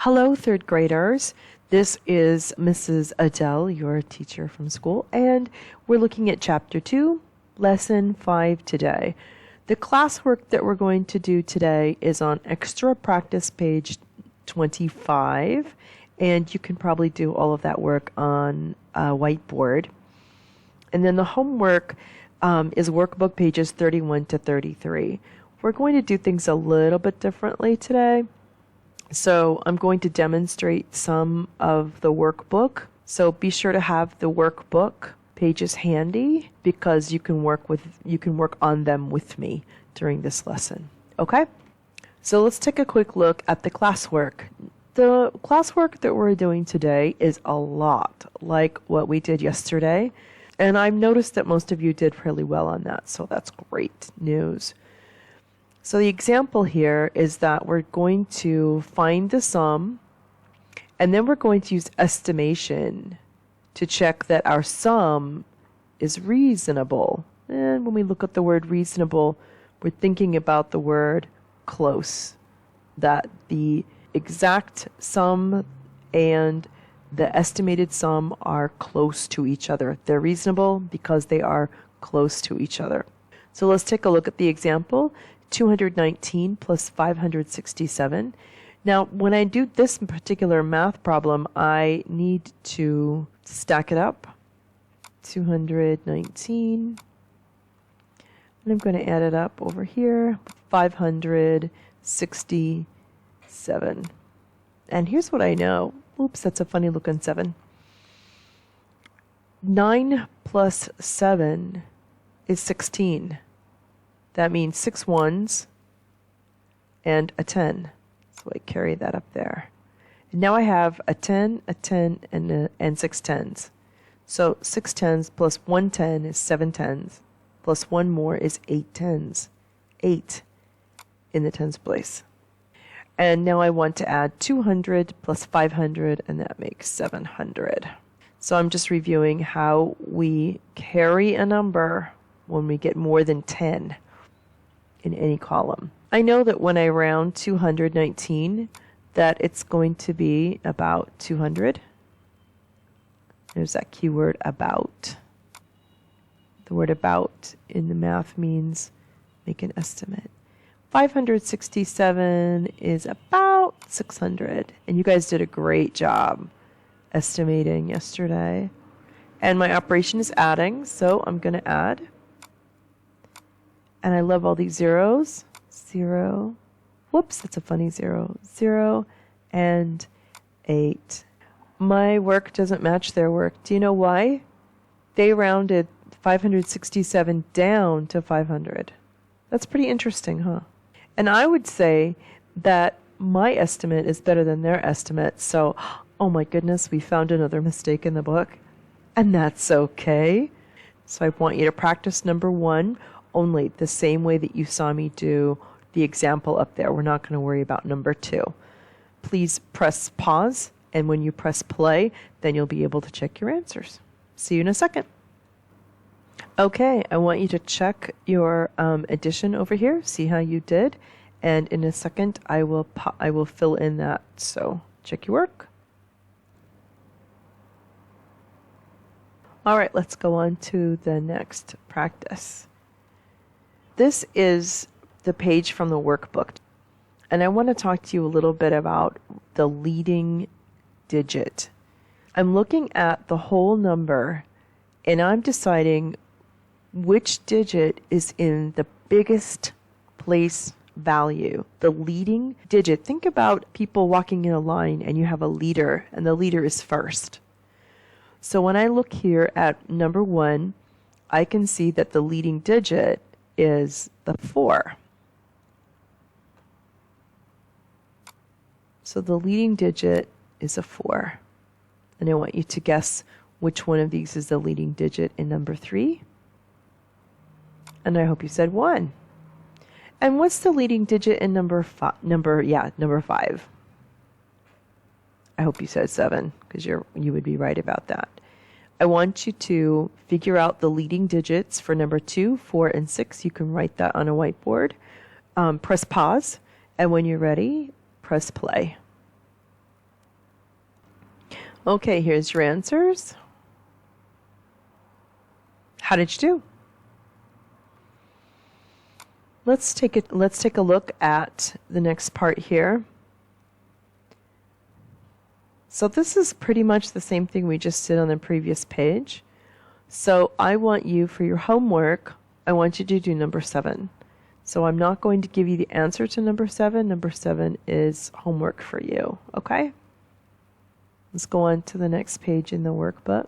Hello, third graders. This is Mrs. Adele, your teacher from school, and we're looking at Chapter 2, Lesson 5 today. The classwork that we're going to do today is on Extra Practice page 25, and you can probably do all of that work on a whiteboard. And then the homework is workbook pages 31 to 33. We're going to do things a little bit differently today. So I'm going to demonstrate some of the workbook. So be sure to have the workbook pages handy because you can work on them with me during this lesson. Okay? So let's take a quick look at the classwork. The classwork that we're doing today is a lot like what we did yesterday. And I've noticed that most of you did really well on that, so that's great news. So the example here is that we're going to find the sum, and then we're going to use estimation to check that our sum is reasonable. And when we look at the word reasonable, we're thinking about the word close, that the exact sum and the estimated sum are close to each other. They're reasonable because they are close to each other. So let's take a look at the example. 219 plus 567. Now, when I do this particular math problem, I need to stack it up. 219. And I'm going to add it up over here. 567. And here's what I know. Oops, that's a funny looking 7. 9 plus 7 is 16. That means 6 ones and a 10. So I carry that up there. And now I have a 10, and 6 tens. So 6 tens plus 1 10 is 7 tens. Plus 1 more is 8 tens. 8 in the tens place. And now I want to add 200 plus 500, and that makes 700. So I'm just reviewing how we carry a number when we get more than 10 in any column. I know that when I round 219, that it's going to be about 200. There's that keyword about. The word about in the math means make an estimate. 567 is about 600. And you guys did a great job estimating yesterday. And my operation is adding, so I'm going to add. And I love all these zeros. 0. Whoops, that's a funny 0. 0 and 8. My work doesn't match their work. Do you know why? They rounded 567 down to 500. That's pretty interesting, huh? And I would say that my estimate is better than their estimate. So, oh my goodness, we found another mistake in the book. And that's okay. So I want you to practice number 1 only the same way that you saw me do the example up there. We're not going to worry about number 2. Please press pause, and when you press play, then you'll be able to check your answers. See you in a second. Okay, I want you to check your addition over here, see how you did, and in a second I will fill in that. So check your work. All right, let's go on to the next practice. This is the page from the workbook, and I want to talk to you a little bit about the leading digit. I'm looking at the whole number, and I'm deciding which digit is in the biggest place value. The leading digit. Think about people walking in a line, and you have a leader, and the leader is first. So when I look here at number 1, I can see that the leading digit is the 4. So the leading digit is a 4. And I want you to guess which one of these is the leading digit in number 3. And I hope you said 1. And what's the leading digit in number 5? Number 5. I hope you said 7, because you would be right about that. I want you to figure out the leading digits for number 2, 4, and 6. You can write that on a whiteboard. Press pause, and when you're ready, press play. Okay, here's your answers. How did you do? Let's take a look at the next part here. So this is pretty much the same thing we just did on the previous page. So I want you, for your homework, I want you to do number 7. So I'm not going to give you the answer to number 7. Number 7 is homework for you, okay? Let's go on to the next page in the workbook.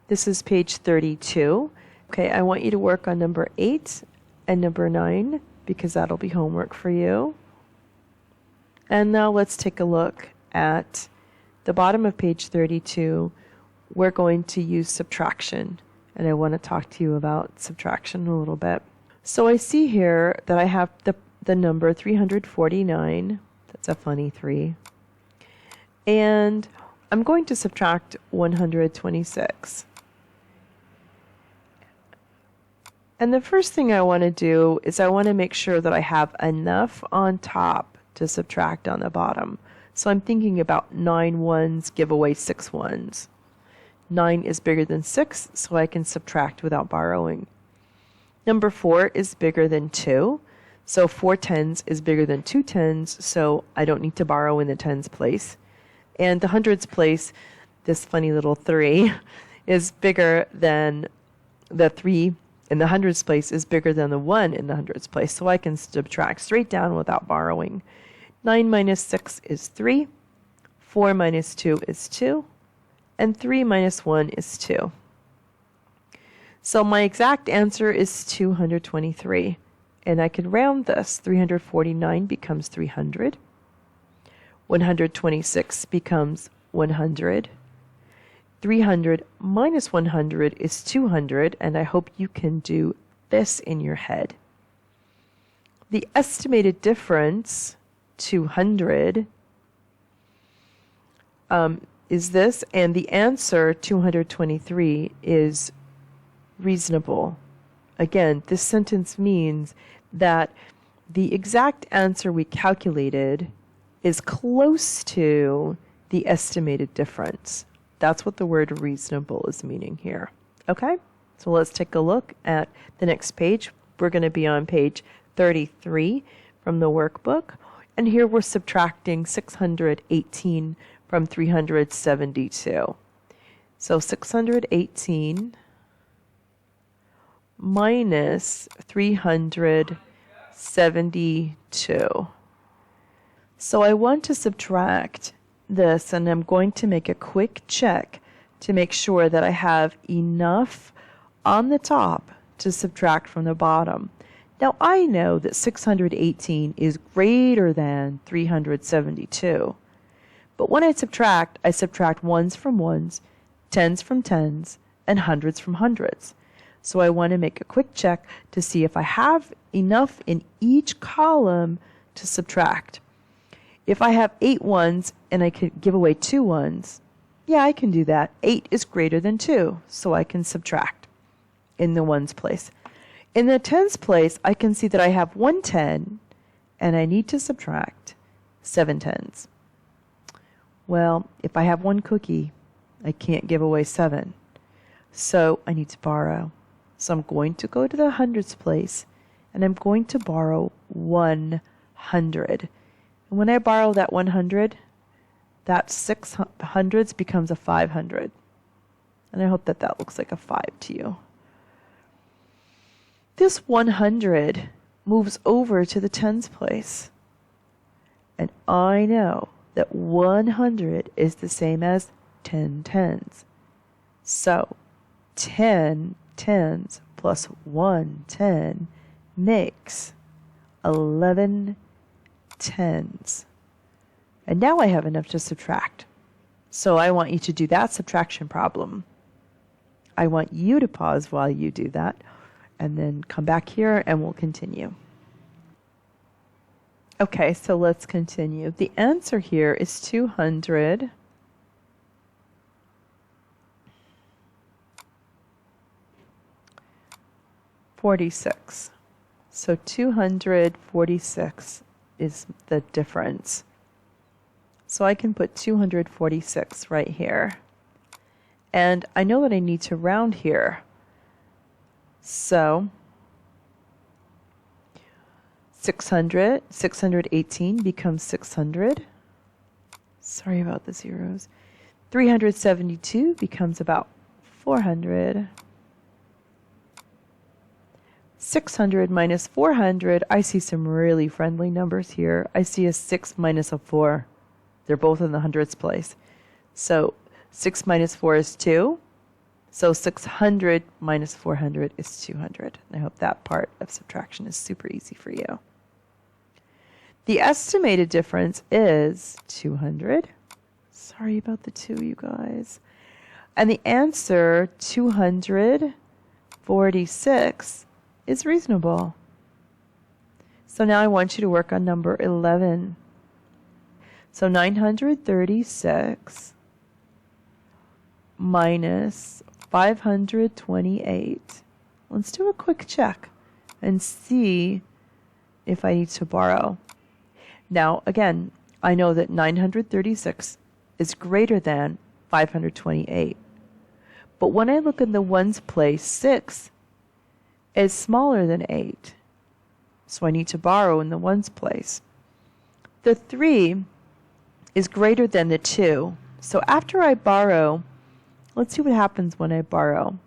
This is page 32. Okay, I want you to work on number 8 and number 9 because that'll be homework for you. And now let's take a look at the bottom of page 32. We're going to use subtraction, and I want to talk to you about subtraction a little bit. So I see here that I have the number 349. That's a funny 3. And I'm going to subtract 126. And the first thing I want to do is I want to make sure that I have enough on top to subtract on the bottom. So I'm thinking about 9 ones give away 6 ones. 9 is bigger than 6, so I can subtract without borrowing. Number 4 is bigger than 2, so 4 tens is bigger than 2 tens, so I don't need to borrow in the tens place. And the hundreds place, this funny little 3, is bigger than the 3 in the hundreds place is bigger than the 1 in the hundreds place, so I can subtract straight down without borrowing. 9 minus 6 is 3, 4 minus 2 is 2, and 3 minus 1 is 2. So my exact answer is 223, and I can round this. 349 becomes 300. 126 becomes 100. 300 minus 100 is 200, and I hope you can do this in your head. The estimated difference, 200, is this, and the answer, 223, is reasonable. Again, this sentence means that the exact answer we calculated is close to the estimated difference. That's what the word reasonable is meaning here. Okay? So let's take a look at the next page. We're going to be on page 33 from the workbook. And here we're subtracting 618 from 372. So 618 minus 372. So I want to subtract this, and I'm going to make a quick check to make sure that I have enough on the top to subtract from the bottom. Now I know that 618 is greater than 372. But when I subtract ones from ones, tens from tens, and hundreds from hundreds. So I want to make a quick check to see if I have enough in each column to subtract. If I have 8 ones and I could give away 2 ones, yeah, I can do that. 8 is greater than 2, so I can subtract in the ones place. In the tens place, I can see that I have 1 10, and I need to subtract 7 tens. Well, if I have 1 cookie, I can't give away 7, so I need to borrow. So I'm going to go to the hundreds place, and I'm going to borrow 100. And when I borrow that 100, that 600s becomes a 500. And I hope that that looks like a 5 to you. This 100 moves over to the tens place. And I know that 100 is the same as 10 tens. So 10 tens plus 1 10 makes 11 tens. And now I have enough to subtract. So I want you to do that subtraction problem. I want you to pause while you do that, and then come back here and we'll continue. Okay, so let's continue. The answer here is 246. So 246 is the difference. So I can put 246 right here. And I know that I need to round here. So 618 becomes 600. Sorry about the zeros. 372 becomes about 400. 600 minus 400, I see some really friendly numbers here. I see a 6 minus a 4. They're both in the hundredths place. So 6 minus 4 is 2. So 600 minus 400 is 200. And I hope that part of subtraction is super easy for you. The estimated difference is 200. Sorry about the 2, you guys. And the answer, 246, is reasonable. So now I want you to work on number 11. So 936 minus 528. Let's do a quick check and see if I need to borrow. Now, again, I know that 936 is greater than 528. But when I look in the ones place, 6 is smaller than 8. So I need to borrow in the ones place. The 3 is greater than the 2. So after I borrow, let's see what happens when I borrow.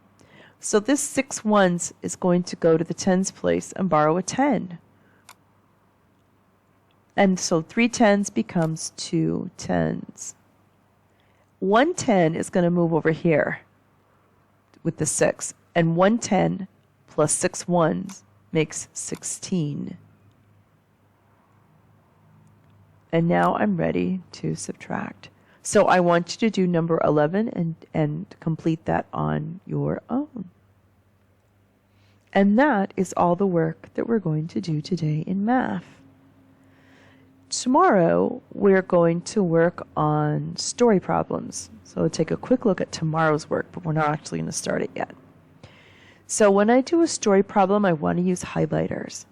So this 6 ones is going to go to the tens place and borrow a 10. And so 3 tens becomes 2 tens. 1 10 is going to move over here with the 6. And 1 10 plus 6 ones makes 16. And now I'm ready to subtract. So I want you to do number 11 and complete that on your own. And that is all the work that we're going to do today in math. Tomorrow, we're going to work on story problems. So we'll take a quick look at tomorrow's work, but we're not actually going to start it yet. So when I do a story problem, I want to use highlighters.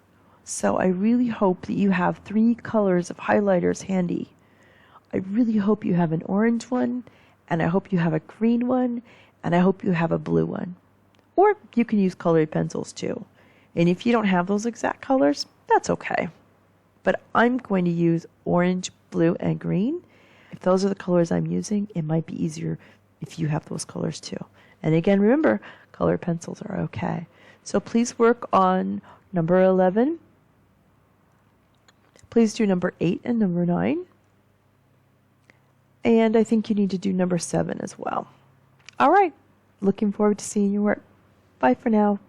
So I really hope that you have 3 colors of highlighters handy. I really hope you have an orange one, and I hope you have a green one, and I hope you have a blue one. Or you can use colored pencils too. And if you don't have those exact colors, that's okay. But I'm going to use orange, blue, and green. If those are the colors I'm using, it might be easier if you have those colors too. And again, remember, colored pencils are okay. So please work on number 11. Please do number 8 and number 9. And I think you need to do number 7 as well. All right. Looking forward to seeing your work. Bye for now.